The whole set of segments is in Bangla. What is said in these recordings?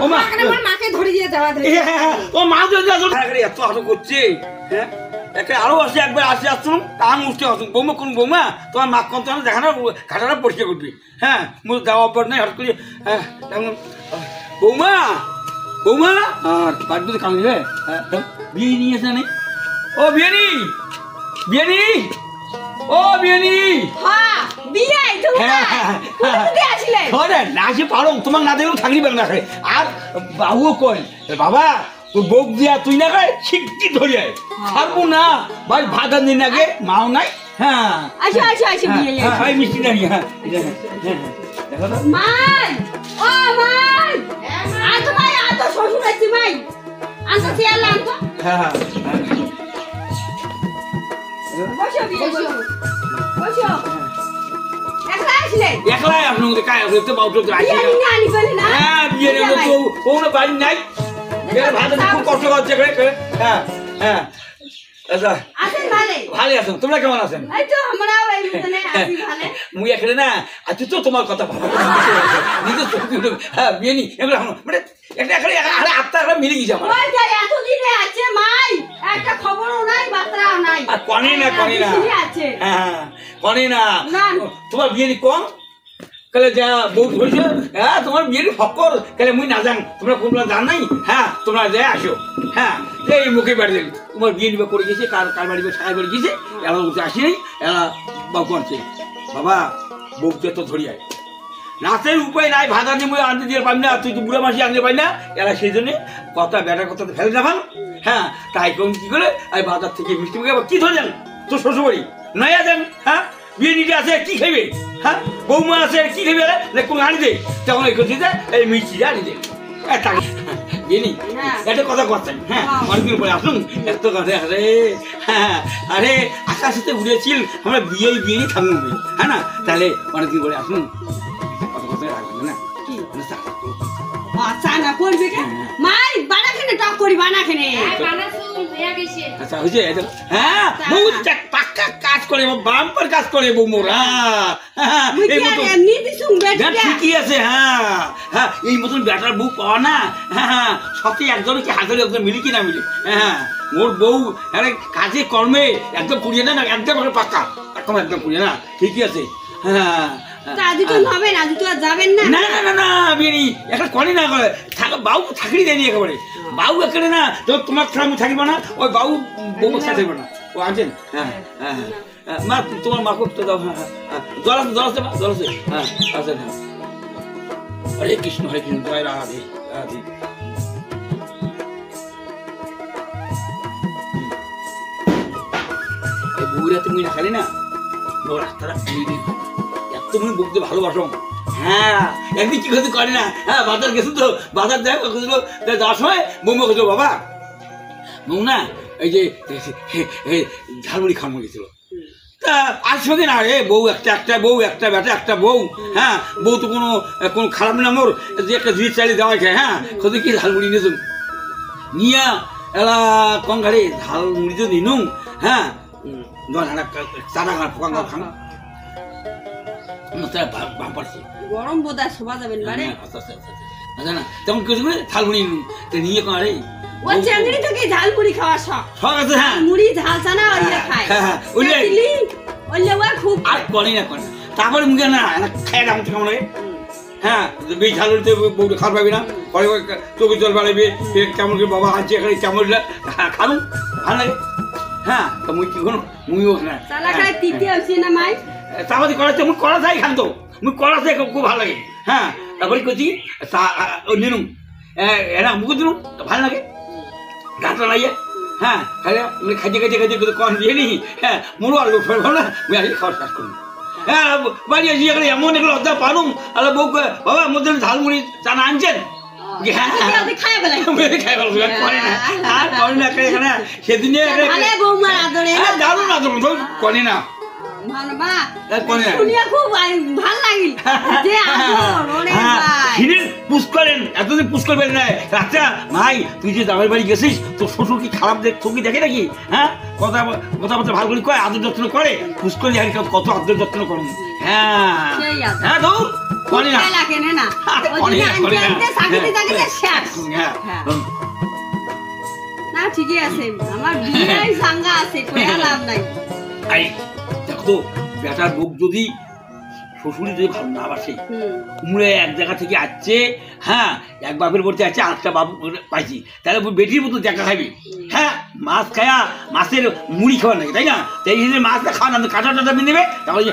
ও মা মাকে ধরে দিয়ে যাওয়া ও মা যদি এত আটো করছে হ্যাঁ একটা আরো আসে একবার আসে আসুন কান উঠতে আসুন বৌমা কোন বৌমা তোমার মা কত দেখানো ঘাটাটা পরিষ্কার করবি হ্যাঁ মুখ দেওয়া পর নাই হঠাৎ করে হ্যাঁ বৌমা বৌমা আর বাড়িতে কাম দিবে বিয়ে নিয়ে এসে নেই ও বিয়ানি বিয়ানি ও বিয়ানি হ্যাঁ বিয়ে তুমি কোথা আসলে আরে না আসে পারো তোমার না দেখো থাকলি বেলা খায় আর বাবুও কয় বাবা তোর বউ দিয়া তুই না খায় শিগগি ধরে আয় ছাড়বো না ভাই ভাত আন দিন আগে মাও নাই হ্যাঁ আসো আসো আসো বিয়ে ভাই মিষ্টি নাই হ্যাঁ দেখো তো মাই ও মাই আজ ভাই আজ শ্বশুর আছি ভাই আজ চেয়ার আনতো হ্যাঁ বসো বিয়ে বসো বসো একলা আসলে একলাই আপনাদের কায় হতে বাউটো রাখি বিয়ে নিয়ে আনি বলে না হ্যাঁ বিয়ে রে তো কোন বাড়ি নাই এর ভাত খুব কষ্ট করছে করে হ্যাঁ হ্যাঁ আচ্ছা আছেন ভালো ভালো আছেন তোমরা কেমন আছেন এই তো আমরাও এই মতনে আছি ভালো মুই এখানে না আজ তো তোমার কথা ভালো নিজে হ্যাঁ বিয়ে নি এগুলো মানে একটা এখানে আরে আপনারা মিলে গেছে আমার ওই যে এত দিনে আছে মাই একটা খবরও নাই বার্তাও নাই আর কোনে না হ্যাঁ কোনে না তোমার বিয়ে নি কম কলে যা বউ হইছে হ্যাঁ তোমার বিয়ে নি ফকর কলে মুই না জান তোমরা কোনলা জান নাই হ্যাঁ তোমরা যাই আসো হ্যাঁ এই মুখে বাড়ি দিল তোমার বিয়ে নিবা করে গেছে কার বাড়ি সারা বাড়ি গেছে এলা উঠে আসি নাই এলা বাবু করছে বাবা বউকে তো ধরি আয় নাচের উপায় নাই ভাতা দিয়ে মুই আনতে দিয়ে পারি না তুই তো বুড়া মাসি আনতে পারি না এরা সেই জন্যে কথা বেটার কথা তো ফেলে যাবান হ্যাঁ তাই কোন কি করে আমি বাজার থেকে মিষ্টি মুখে কি ধরে যান তোর শ্বশুরবাড়ি নয়া যান হ্যাঁ বিয়ে নিতে আছে কি খাইবে হ্যাঁ বৌমা আছে কি খাইবে কোনো আনি দে তখন এই করছি এই মিষ্টিটা আনি দে বিয়ে একটা কথা করতেন হ্যাঁ অনেকদিন পরে আসুন এত কথা আরে হ্যাঁ আরে আকাশে উড়েছিল আমরা বিয়ে নিয়ে থাকবো হ্যাঁ না তাহলে অনেকদিন পরে আসুন না আচ্ছা না করবে কে মাই বানা খেনে টক করি বানা খেনে আচ্ছা হইছে হ্যাঁ বউ পাক্কা কাজ করে বাম্পার কাজ করে বউ মোরা এই মতো এমনি দিছুম বেটা ঠিকই আছে হ্যাঁ হ্যাঁ এই মতন বেটার বউ পাওয়া না হ্যাঁ সত্যি একজন কি হাজারে একজন মিলি কি না মিলি হ্যাঁ মোর বউ আরে কাজে কর্মে একদম পুড়িয়ে না একদম পাক্কা একদম পুড়িয়ে না ঠিকই আছে হ্যাঁ আজ তো হবে না আজ তো যাবেন না না না না না বিনি একটা করে না করে থাকা বাবু থাকলি দেয়নি একেবারে বাবু এখানে না তো তোমার ছাড়া আমি থাকিব না ওই বাবু বউ সাথে থাকবে না ও আছেন হ্যাঁ হ্যাঁ মা তোমার মা করতে দাও হ্যাঁ হ্যাঁ জল আছে হ্যাঁ আচ্ছা হ্যাঁ হরে কৃষ্ণ জয় রাধে রাধে বউরা তুমি না খালি না রাস্তাটা তুমি বুকতে ভালোবাসো হ্যাঁ একদিন কি করতে করে না হ্যাঁ বাজার গেছো তো বাজার দেখো যাওয়ার সময় বৌমা খেতো বাবা বউ না এই যে ঝালমুড়ি খাওয়ানো গেছিল তা আসবে দিন আরে বউ একটা বউ একটা বেটা একটা বউ হ্যাঁ বউ তো কোনো খারাপ না মোর যে একটা জিনিস চাইলে দেওয়া খায় হ্যাঁ কত কি ঝালমুড়ি নিয়েছো নিয়া এলা কঙ্কারে ঝালমুড়ি তো নিনু হ্যাঁ চাটা পোকা খান গরম বোধা শোভা যাবেন বারে আচ্ছা না তেমন কিছু করে ঝালমুড়ি নিয়ে করে ও চাংড়ি থেকে ঝালমুড়ি খাওয়া শখ আছে হ্যাঁ মুড়ি ঝাল চানা ওইটা খায় হ্যাঁ ওইলে খুব আর করে না তারপরে মুখে না খায় দাম কেমন লাগে হ্যাঁ বেশ ঝালমুড়িতে বউটা খাওয়া পাবি না পরে চোখে জল বাড়াবে কেমন করে বাবা আছে এখানে কেমন খানো ভালো লাগে হ্যাঁ তা মুই কি কোনো মুইও না চালা খায় তিতে হচ্ছে না মাই তারপরে করাতে মুই করা যায় খান তো মুই করা যায় খুব ভালো লাগে হ্যাঁ তারপরে কচি নিনুম এরা মুখ দিলুম ভালো লাগে গানটা লাইয়ে হ্যাঁ খাইতে কন দিয়ে নি হ্যাঁ মোরও আর ফেলবো না মুই আগে খাওয়ার কাজ করুন হ্যাঁ বাড়ি আসি এখানে এমন এগুলো লজ্জা পালুম আর বউ বাবা মধ্যে ঝালমুড়ি চানা আনছেন সেদিনে দারুণ আদর করে না এতদিন পুষ করবেন না আচ্ছা ভাই তুই যে দামের বাড়ি গেছিস তোর শ্বশুর কি খারাপ ঠকি দেখে নাকি হ্যাঁ কথা ভালো করে কয় আদর যত্ন করে পুষ করলে কত আদর যত্ন করুন হ্যাঁ হ্যাঁ ধর করি না লাগে না করি না করি না চাকরি শেষ হ্যাঁ না ঠিকই আছে আমার বিয়েই সাঙ্গা আছে কইয়া লাভ নাই আই দেখো তো বেটার বুক যদি শ্বশুরি যদি ভালো না বাসে কুমড়ে এক জায়গা থেকে আসছে হ্যাঁ এক বাপের পড়তে আছে আটটা বাবু পাইছি তাহলে বেটির মতো দেখা খাবি হ্যাঁ মাছ খায়া মাছের মুড়ি খাওয়া নাকি তাই না তাই জন্য মাছটা খাওয়া না কাঁটা টাটা বিয়ে দেবে তাহলে যে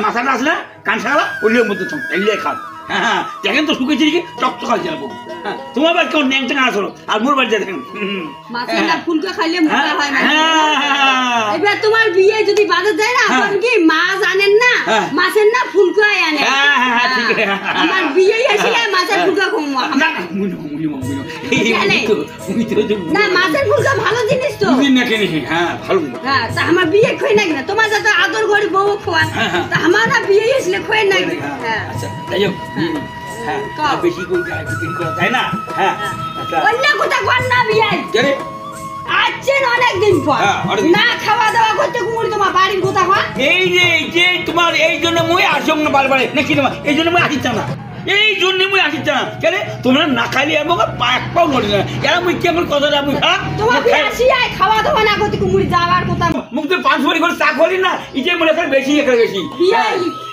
মাথাটা আসলে কান সারা ওইলের মধ্যে তাইলে খাও হ্যাঁ হ্যাঁ দেখেন তো শুকেছি দিকে চকচকা যাবো হ্যাঁ তোমার বাড়ি কেমন ন্যাংটা না আসলো আর মোর বাড়িতে দেখেন ফুলকা খাইলে মোটা হয় এবার তোমার বিয়ে যদি বাজার যায় না তখন কি মাছ আনেন না মাছের না ফুলকাই আনে আমার বিয়ে আসলে মাছের ফুলকা কম না মাছের ফুলকা ভালো জিনিস তো হ্যাঁ ভালো হ্যাঁ তা আমার বিয়ে খোয় নাকি না তোমার যাতে আদর করে বউ খোয়া তা আমার না বিয়ে আসলে খোয় নাকি হ্যাঁ আচ্ছা তাই হোক হ্যাঁ বেশি করে করা যায় না হ্যাঁ অন্য কথা কর না বিয়ে আছেন অনেকদিন পর না খাওয়া দাওয়া করতে কুমুরি তোমার বাড়ির কথা কর এই যে তোমার এই জন্য মই আসং না বারবারে নাকি তোমার এই জন্য মই আসিছ না এই জন্য মই আসিছ না কেন তোমরা না খাইলে এবং এক পাও নড়ি না এরা মই কেমন কথা আমি তোমার আসি আয় খাওয়া দাওয়া না করতে কুমুরি যাওয়ার কথা মুখ তো 5 বারি করে চা করি না এই যে মনে করে বেশি এখানে বেশি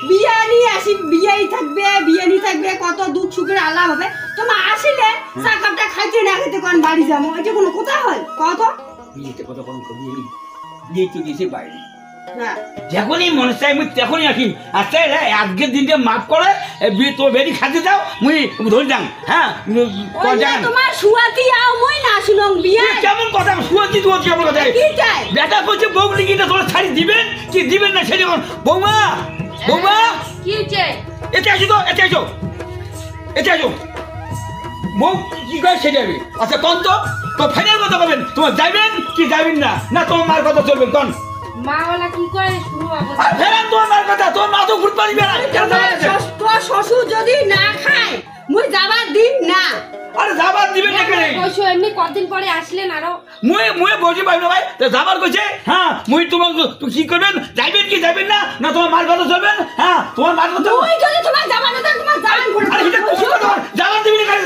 বিয়ানি আসি বিয়াই থাকবে কত দুধ সুখের আলাপ হবে তোমার আসিলে চা কাপটা খাইতে না খেতে কোন বাড়ি যাবো এটা কোনো কথা হয় কত বিয়েতে কথা কোন বিয়ে তো গেছে বাইরে হ্যাঁ যখনই মনে চাই মুই তখনই আসি আচ্ছা আজকের দিনটা মাফ করে তোর বেরি খাতে দাও মুই ধরে যাম হ্যাঁ তোমার সুয়াতি আও মুই না শুনং বিয়ে কেমন কথা সুয়াতি তো কেমন কথা কি চাই বেটা কইছে বউ লিখিটা তোরা ছাড়ি দিবেন কি দিবেন না সেটা বৌমা কি চাই এটা আসো বউ কি করে সেটা আচ্ছা কোন তো ফাইনাল কথা বলবেন তোমার যাবেন কি যাবেন না না তোমার মার কথা চলবেন কোন মাওলা কি করে শুরু হবে ফেরান তোমার মার কথা তোর মা তো ঘুরতে পারবে না তোর শ্বশুর যদি না খায় মুই যাবার দিন না আরে যাবার দিবেন না কেন কইছো এমনি কতদিন পরে আসলেন আরো মুই বসে পাই না ভাই তো যাবার কইছে হ্যাঁ মুই তোমাকে কি করবেন যাইবেন কি যাবেন না না তোমার মার কথা চলবেন হ্যাঁ তোমার মার কথা মুই যদি তোমার যাবার না তোমার যাবেন করে আরে এটা কইছো তোমার যাবার দিবেন কেন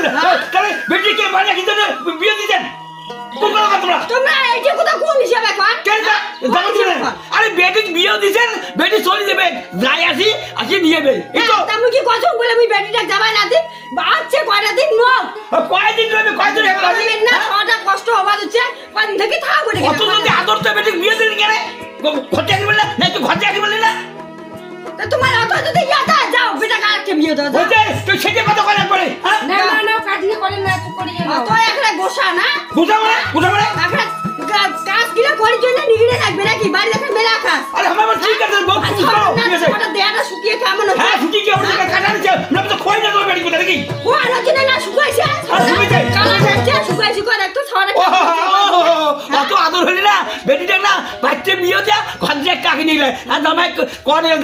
তাহলে বেটি কে বাড়ি কি জন্য বিয়ে দিতেন তোমরা এই যে কথা কোন হিসাবে কর কেন যাবার দিবেন আরে বেটি বিয়ে দিছেন বেটি চলে যাবে যাই আসি নিয়ে যাবে এই তো তুমি কি কথা বলে আমি বেটিটা যাবা না দিন বাচ্চা কয়টা দিন নো কয়দিন রইবে কয়দিন হবে না ছটা কষ্ট হবা হচ্ছে কয়দিন থেকে থাকবো কত যদি আদর তো বেটি বিয়ে দিন কেন ঘরতে আসি বললে না তুই ঘরতে আসি বললি না তা তোমার অত যদি ইয়াটা যাও বেটা কাটকে বিয়ে দাও বলতে তুই সেটা কথা করা করে হ্যাঁ না কাটিয়ে করে না তো করিয়ে নাও তো একটা গোসা না গোসা মানে একটা কাজ কিরা করি জন্য নিগড়ে রাখবে নাকি বাড়ি দেখে মেলা কাজ আরে আমার ঠিক আছে বহুত খুশি করো ঠিক আছে ওটা দেয়াটা শুকিয়ে কেমন হচ্ছে হ্যাঁ শুকিয়ে কেমন টাকা কাটা দিছে না তো কই না তোর বাড়ি কোথা দেখি ও আলোচনা না শুকাইছে কালা যাচ্ছে শুকাইছে করে একটু ছড়া অত আদর হলি না বেটিটা না বাচ্চা বিয়ে দেয়া ঘরে কাকে নিলে আর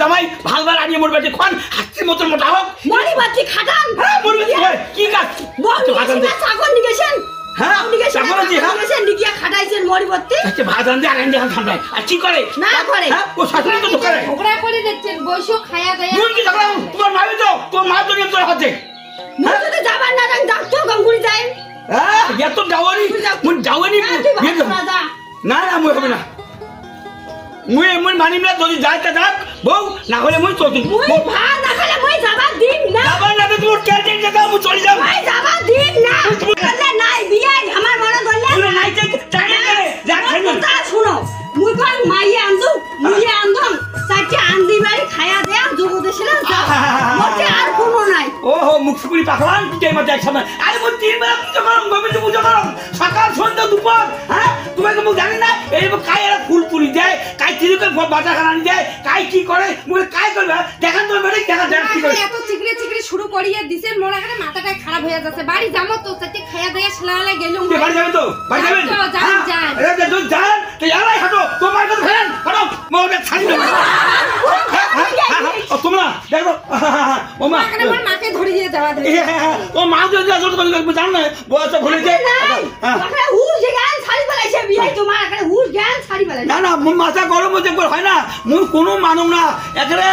জামাই ভালবার আনিয়ে মোর বাড়ি খান হাসির মতন মোটা হোক মরি বাচ্চি খাটান হ্যাঁ মোর বাড়ি কি কাজ ছাগল নিগেছেন হ্যাঁ ছাগল দি হ্যাঁ নিগেছেন নিগিয়া খাটাইছেন মরি বত্তি আচ্ছা ভাত আনতে আর এনে ঠান্ডা আর কি করে না করে হ্যাঁ ও শাশুড়ি তো করে ঝগড়া করে দেখছেন বৈশো খায়া দেয়া তুই কি ঝগড়া তোমার মা তো নিয়ে তোর হাতে মুই যদি যাবার না ডাক্তার গঙ্গুলি যাই হ্যাঁ এত ডাওয়ানি মুই ডাওয়ানি না মুই হবে না মুই মানি না যদি যাইতে যাক বউ না হলে মুই চলতি মুই ভাত না খেলে মুই যাবার দিন না যাবার না তো তোর ক্যান্টিন যাও মুই চলে যাব মুই যাবার দিন না বললে নাই বিয়ে আমার মনে ধরলে তুই নাই যে টাকা করে যা খাই না তা শুনো মুই কোন মাইয়া আনদু মুইয়া আনদম সাথে আন্দি বাড়ি খায়া দেয়া জগতে ছিল মতে আর কোনো নাই ওহো মুখপুরি পাখলান কি মতে এক সময় আরে মুই তিন বেলা পূজা করম গোবিন্দ পূজা করম সকাল সন্ধ্যা দুপুর হ্যাঁ তোমাকে মুই জানি না এই কাই এরা ফুল তুলি দেয় কাই তিলকে বাটা খানানি দেয় কাই কি করে মুই কাই করবে দেখান তো বেড়ে দেখা দেখ কি করে এত চিকরে চিকরে শুরু করিয়ে দিছেন মোর এখানে মাথাটা খারাপ হয়ে যাচ্ছে বাড়ি যাবো তো সাথে খায়া দেয়া ছেলালা গেলুম বাড়ি যাবেন তো বাড়ি যাবেন যান আরে তো যান তো আলাই হাঁটো তোমার কথা ফেরান হাঁটো মোরে ছাড়ি দাও ও তোমরা দেখো ও মা এখানে মোর মাকে ধরে দিয়ে যাওয়া দে ও মা যদি আসল কথা জান না বয়স ভুলে যায় হ্যাঁ ও যে গান ছাড়ি বলাইছে বিয়ে তোমার এখানে হুশ জ্ঞান ছাড়ি বেলা না না মোর মাথা গরম হতে হয় না মুই কোনো মানুষ না এখানে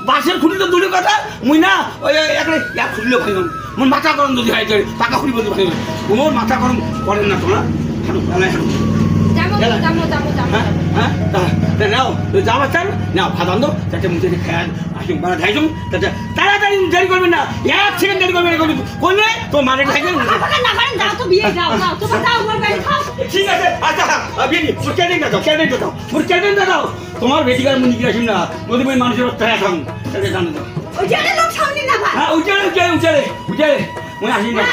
বাসের খুঁটি তো দূরের কথা মুই না ওই এখানে এক খুঁড়লে ভাই মোর মাথা গরম যদি হয় টাকা খুঁড়ি বলতে ভাই মোর মাথা গরম করেন না তোমরা নাও যাওয়ার চান নাও ভাত আনতো যাতে মুখে খেয়াল আসুন বাড়া খাইছুন তাতে তাড়াতাড়ি দেরি করবেন না 1 সেকেন্ড দেরি করবেন করলে তো মানে খাইবেন যাও তো বিয়ে যাও যাও তোমার যাও আমার বাড়ি খাও ঠিক আছে আচ্ছা বিয়ে মোর ক্যান্টিন দাও মোর ক্যান্টিন দাও তোমার বেটিকার মুনি কি আসুন না যদি মই মানুষের অত্যাচার এখন তাহলে জানো তো ওই জানে লোক সামনে না ভাই হ্যাঁ উঠে মই আসি না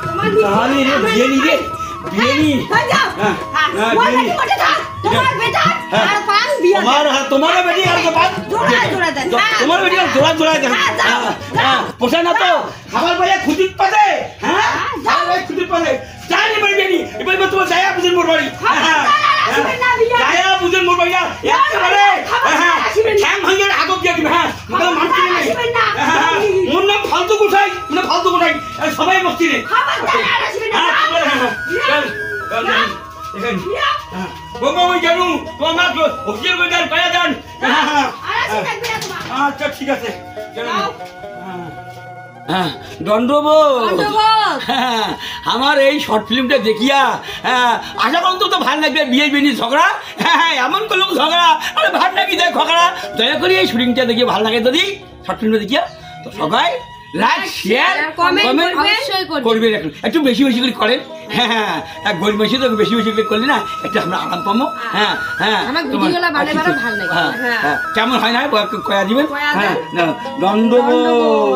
তোমার তাহলে রে বিয়ে নি যাও হ্যাঁ ওই বেটি মটে থাক তোমার বেটা আর পান বিয়ে তোমার বেটি আর পান জোড়া দেন তোমার বেটি আর জোড়া দেন হ্যাঁ পোষায় না তো খাবার পাইয়া খুদিত পাতে হ্যাঁ যাও ভাই খুদিত পাতে জানি বাড়ি বেনি এবার তোমার জায়া বুঝেন মোর বাড়ি জায়া বুঝেন মোর বাড়ি একেবারে ঠ্যাং ভাঙিয়ে আগত দিয়ে দিবে হ্যাঁ মানছি না মোর নাম ফালতু কোথায় মানে ফালতু কোথায় সবাই বসছি রে জানু তোমার অফিসের বাজার পায়া যান আচ্ছা ঠিক আছে আমার এই শর্ট ফিল্মটা দেখিয়া আশা করুন তো ভালো লাগবে বিয়ে বিয়ে ঝগড়া হ্যাঁ এমন করলাম ঝগড়া আরে ভালো লাগি দেয় ঝগড়া দয়া করি এই শুটিংটা দেখিয়ে ভালো লাগে যদি শর্ট ফিল্মটা দেখিয়া তো সবাই লাইক শেয়ার কমেন্ট করবেন একটু বেশি বেশি করে করেন হ্যাঁ হ্যাঁ গরিব বেশি তো বেশি বেশি করে করলে না একটু আমরা আরাম পাবো হ্যাঁ হ্যাঁ কেমন হয় না কয়া দিবেন হ্যাঁ দণ্ডবোধ